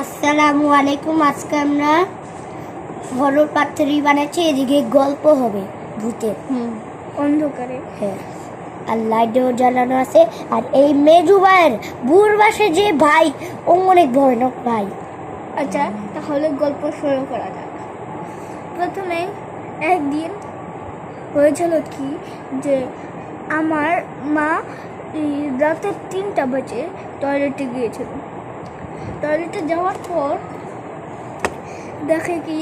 আসসালামু আলাইকুম। আজকে আমরা হরর পাথরি বানাচ্ছি, এদিকে গল্প হবে ভূতের। অন্ধকারে হ্যাঁ, আর লাইটও জ্বালানো আছে। আর এই মেজু ভাইয়ের বুড় বাসে যে ভাই, ও অনেক ভয়ানক ভাই। আচ্ছা, তাহলে গল্প শুরু করা যাক। প্রথমে একদিন হয়েছিল কি যে আমার মা রাতে 3টা বাজে টয়লেটে গিয়েছিল। টয়লেটে যাওয়ার পর দেখে কি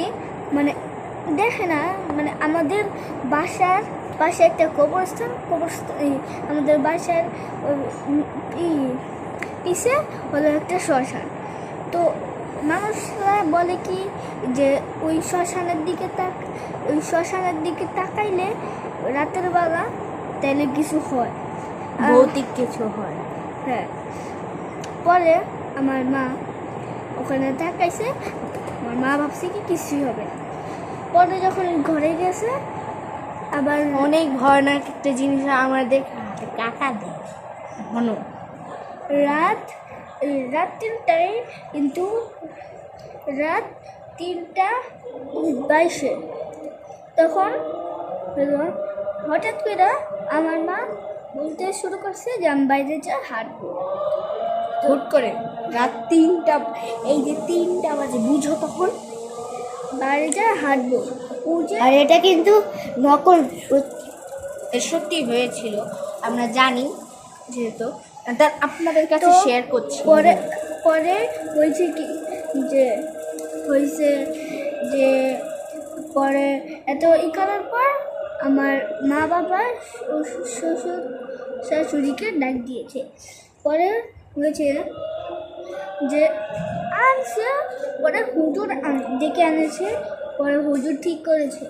দেখে না আমাদের বাসার পাশে একটা কবরস্থান আমাদের বাসার পিছে হলো একটা শ্মশান। তো মানুষরা বলে কি যে ওই শ্মশানের দিকে তাকাইলে রাতের বেলা তাইলে কিছু হয়, ভৌতিক কিছু হয়। হ্যাঁ। পরে আমার মা ওখানে তাকাইছে, আমার মা ভাবছে কি কিছুই হবে না। পরে যখন ঘরে গেছে আবার অনেক ভয়ানক একটা জিনিস আমাদের কাকা দেয় ঘন। রাত 3টায়, কিন্তু রাত 3:22 তখন হঠাৎ করে আমার মা বলতে শুরু করছে যে আমি বাইরে যা হাঁটবো। হুট করে রাত 3টা, এই যে 3টা বাজে বুঝো, তখন বাইরে যা হাঁটবো। আর এটা কিন্তু নকল, সত্যি হয়েছিল, আমরা জানি, যেহেতু আপনাদের কাছে শেয়ার করছি। পরে হয়েছে কি যে পরে এত করার পর আমার মা বাবা শ্বশুর শাশুড়িকে ডাক দিয়েছে। পরে হয়েছে যে আনছে, পরে হুজুর ডেকে আনেছে, পরে হুজুর ঠিক করেছে।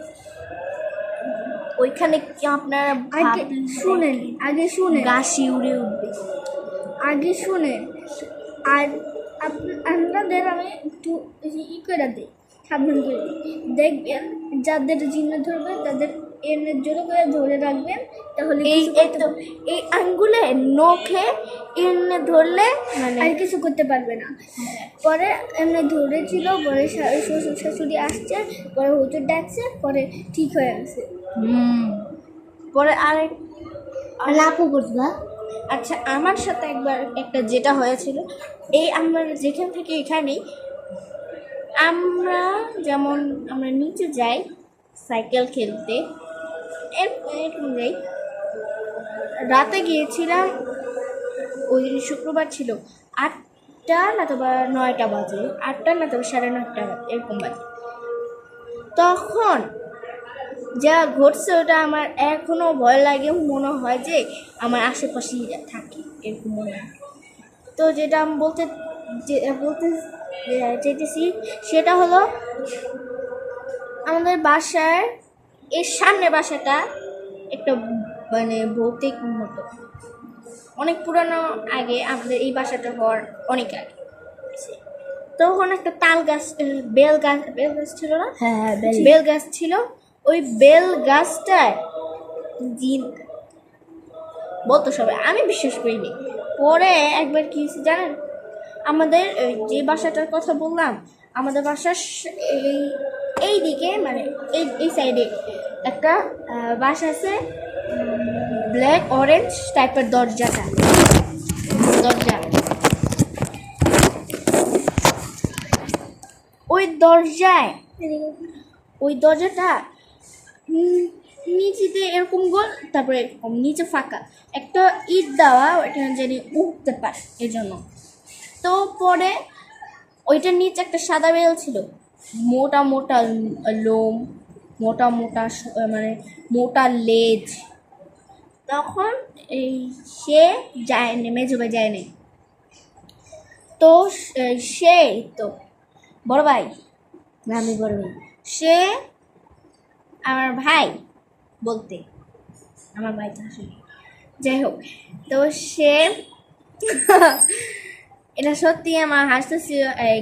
ওইখানে কি আপনারা আগে শুনেন গাছি উড়ে উঠবে, আগে শুনেন। আর আপনাদের আমি একটু করে দিই, সাবধান করে দিই। দেখবেন যাদের জিন্ন ধরবে তাদের এমনি জোরে করে ধরে রাখবেন, তাহলে এই আঙ্গুলে নখে এমনি ধরলে আর কিছু করতে পারবে না। পরে এমনি ধরেছিল, পরে শ্বশুর শাশুড়ি আসছে, পরে হুজুর ডাকছে, পরে ঠিক হয়ে গেছে। পরে লাপু করবা। আচ্ছা, আমার সাথে একবার একটা যেটা হয়েছিল, এই আমরা যেখান থেকে এখানেই আমরা নিচে যাই সাইকেল খেলতে, এরকম যাই। রাতে গিয়েছিলাম, ওই দিন শুক্রবার ছিল, 8টা না তো বা 9টা বাজে, 8টা না তো 9:30 বাজে, এরকম বাজে। তখন যা ঘটছে ওটা আমার এখনো ভয় লাগে, মনে হয় যে আমার আশেপাশেই থাকে, এরকম মনে হয়। তো যেটা আমি বলতে চাইতেছি সেটা হলো, আমাদের বাসার এর সামনে বাসাটা একটা ভৌতিক মতো, অনেক পুরানো, আগে আমাদের এই বাসাটা হওয়ার অনেক আগে। তখন একটা তাল গাছ, বেল গাছ ছিল না? হ্যাঁ, বেল গাছ ছিল। ওই বেল গাছটায় জিন বলতো সবাই, আমি বিশ্বাস করিনি। পরে একবার কি হয়েছে জানেন, আমাদের যে বাসাটার কথা বললাম, আমাদের বাসার এই দিকে এই সাইডে একটা বাসা আছে, ব্ল্যাক অরেঞ্জ টাইপের দরজা, ওই দরজাটা নিচেতে এরকম গোল, তারপরে এরকম নিচে ফাঁকা, একটা ইট দেওয়া, ওইটা জানি উঠতে পারে এজন্য। তো পরে ওইটার নিচে একটা সাদা বেল ছিল, মোটা মোটা লোম, মোটা মোটা মোটা লেজ। তখন সে যায়নি, মেজবে যায়নি। তো সে তো বড় ভাই, আমি বড় ভাই, সে আমার ভাই বলতে, আমার ভাই তো আসলে, যাই হোক, তো সে এটা সত্যি আমার হাসতেছি,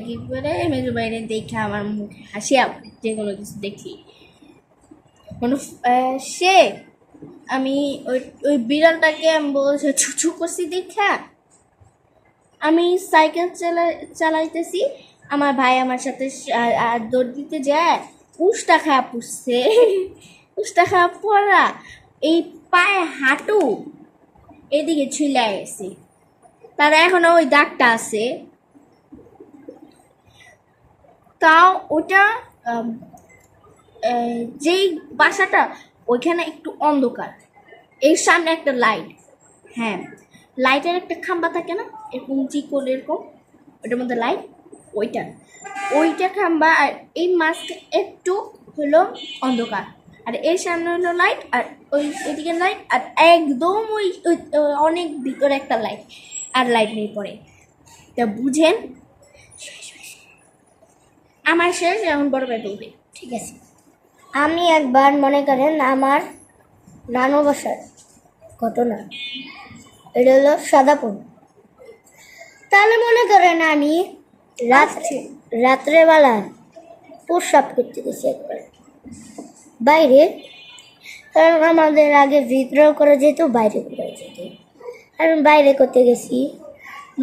কি করে মেজো বাইরে দেখে আমার মুখে হাসি আবার যে কোনো কিছু দেখি। সে আমি ওই বিড়ালটাকে আমি বলছি ছুছু করছি দেখা, আমি সাইকেল চালাইতেছি, আমার ভাই আমার সাথে আর দৌড় দিতে যায়, উষ্টা খাওয়া পুষছে। উষ্টা খাওয়া পড়া এই পায়ে হাঁটু এদিকে ছিলা গেছে, তার এখনো ওই দাগটা আছে। তাও ওটা যেই বাসাটা ওইখানে একটু অন্ধকার, এর সামনে একটা লাইট, হ্যাঁ লাইটের একটা খাম্বা থাকে না এরকম চিকন এরকম, ওটার মধ্যে লাইট, ওইটা খাম্বা, আর এই মাঝকে একটু হলো অন্ধকার, আর এর সামনে হলো লাইট, আর ওই ওইদিকে লাইট, আর একদম ওই অনেক ভিতরে একটা লাইট, আর লাইট নেই পড়ে। তা বুঝেন আমার শেষ, এখন বড় ভাই বলবে। ঠিক আছে, আমি একবার মনে করেন আমার নানু বাসার ঘটনা, এটা হলো সাদাপুর। তাহলে মনে করেন আমি রাত্রেবেলা প্রস্রাব করতে গেছি একবার বাইরে, কারণ আমাদের আগে ভিতরেও করা যেত বাইরে করা যেত। আমি বাইরে করতে গেছি,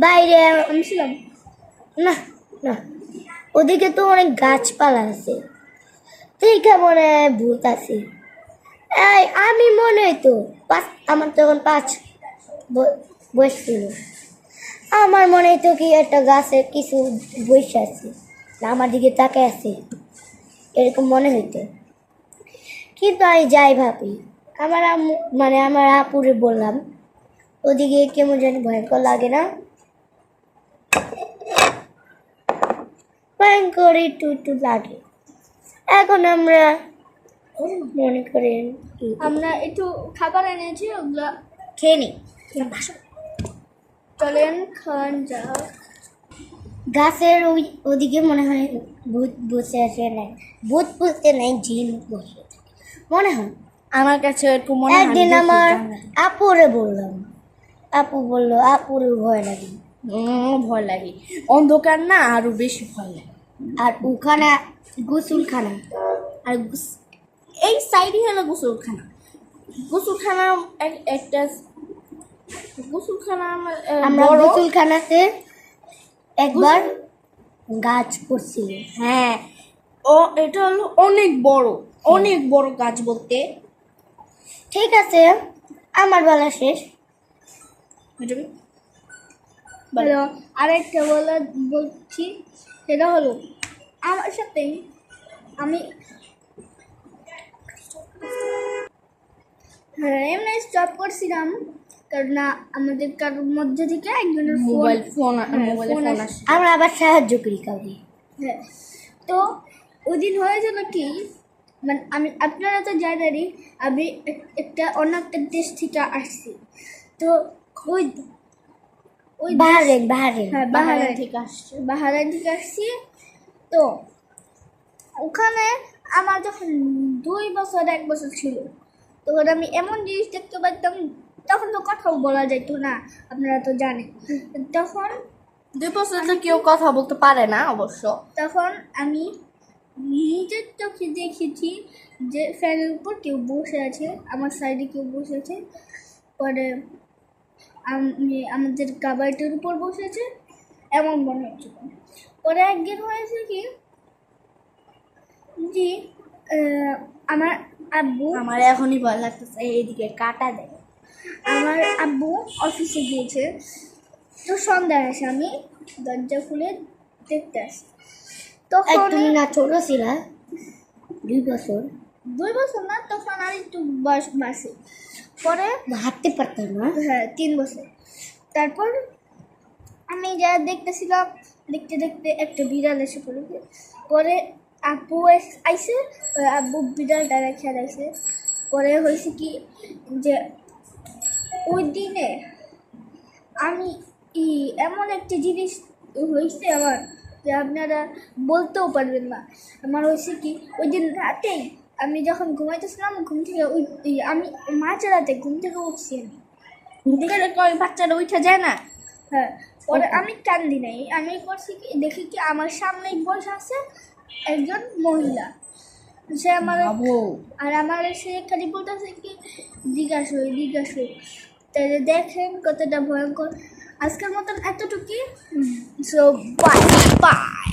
বাইরে আমি ছিলাম না না, ওদিকে তো অনেক গাছপালা আছে, ঠিক মনে হয় ভূত আছে। এই আমি মনে হয় তো আমার তখন 5 বয়স ছিল, আমার মনে হতো কি একটা গাছে কিছু বসে আছে, না আমার দিকে তাকায় আছে, এরকম মনে হইতো। কিন্তু আমি যাই ভাবি, আমার আম্মু মানে আমার আপুরে বললাম, ওদিকে কেমন জানি ভয়ঙ্কর লাগে না, ভয়ঙ্কর একটু একটু লাগে। এখন আমরা মনে করেন আমরা একটু খাবার এনেছি, ওগুলা খেয়ে নি। চলেন খান যা। গাছের ওদিকে মনে হয় ভূত বসে আছে, নাই ভূত বসতে নাই, জিন বসে আছে মনে হয়। আমার কাছে একটু মনে হয় একদিন আমার আপুরে বললাম, আপু বললো আপুরে ভয় লাগে, ভয় লাগে, অন্ধকার না আরো বেশি ভয় লাগে। আর ওখানে গোসলখানা, আর এই সাইডে হলো গোসলখানা, গোসলখানা একটা গোসলখানা আমরা বড়, গোসলখানাতে একবার গাছ করছিল। হ্যাঁ ও এটা হলো অনেক বড়, অনেক বড় গাছ বলতে। ঠিক আছে, আমার বেলা শেষ। হলো আরেকটা বলছি, সেটা হলো আমার সাথে আমি এমনি স্টপ করছিলাম, কারণ না আমাদের কারোর মধ্যে থেকে একজনের মোবাইল ফোন ফোন আসে। আমরা আবার সাহায্য করি কাউকে। হ্যাঁ, তো ওই দিন হয়েছিল কি, মানে আপনারা তো জানেনই আমি একটা অন্য একটা দেশ থেকে আসছি, তো ওই ওই বাহারেন বাহারেন হ্যাঁ বাহারান থেকে আসছে। বাহারান থেকে আসছি। তো ওখানে আমার যখন 1 বছর ছিল, তখন আমি এমন জিনিস দেখতে পাইতাম, তখন তো কথাও বলা যেত না, আপনারা তো জানেন। তখন 2 বছর তো কেউ কথা বলতে পারে না অবশ্য। তখন আমি নিজের চোখে দেখেছি যে ফ্যানের উপর কেউ বসে আছে, আমার সাইডে কেউ বসে আছে, পরে আমি আমাদের কাবাইটের উপর বসেছে, এমন মনে হচ্ছিল। পরে একদিন হয়েছে কি, যে আমার আব্বু আমার এখনই ভয় লাগতেছে, এইদিকে কাটা দেয়। আমার আব্বু অফিসে গিয়েছে, তো সন্ধ্যায় আসে, আমি দরজা খুলে দেখতে আসি, তখন তুমি না ছোট ছিলা 2 বছর, 2 বছর না, তখন আর একটু বয়স বাড়ছে, পরে হাঁটতে পারতাম না। হ্যাঁ 3 বছর। তারপর আমি যা দেখতেছিলাম, দেখতে দেখতে একটা বিড়াল এসে পড়েছে, পরে আব্বু আইসে, আব্বু বিড়ালটা রেখে আইসে। পরে হয়েছে কি যে ওই দিনে আমি এমন একটা জিনিস হয়েছে আমার, যে আপনারা বলতেও পারবেন না। আমার হয়েছে কি, ওই দিন রাতেই আমি যখন ঘুমাইতেছিলাম, ঘুম থেকে আমি মাঝরাতে ঘুম থেকে উঠছি, বাচ্চারা উঠে যায় না। হ্যাঁ, পরে আমি কান্দি নাই, আমি করছি কি, দেখি কি আমার সামনেই বসে আছে একজন মহিলা, সে আমার আর আমার সে খালি বলতেছে কি জিজ্ঞাসা তাহলে দেখেন কতটা ভয়ঙ্কর। আজকের মতন এতটুকুই, সো বাই বাই।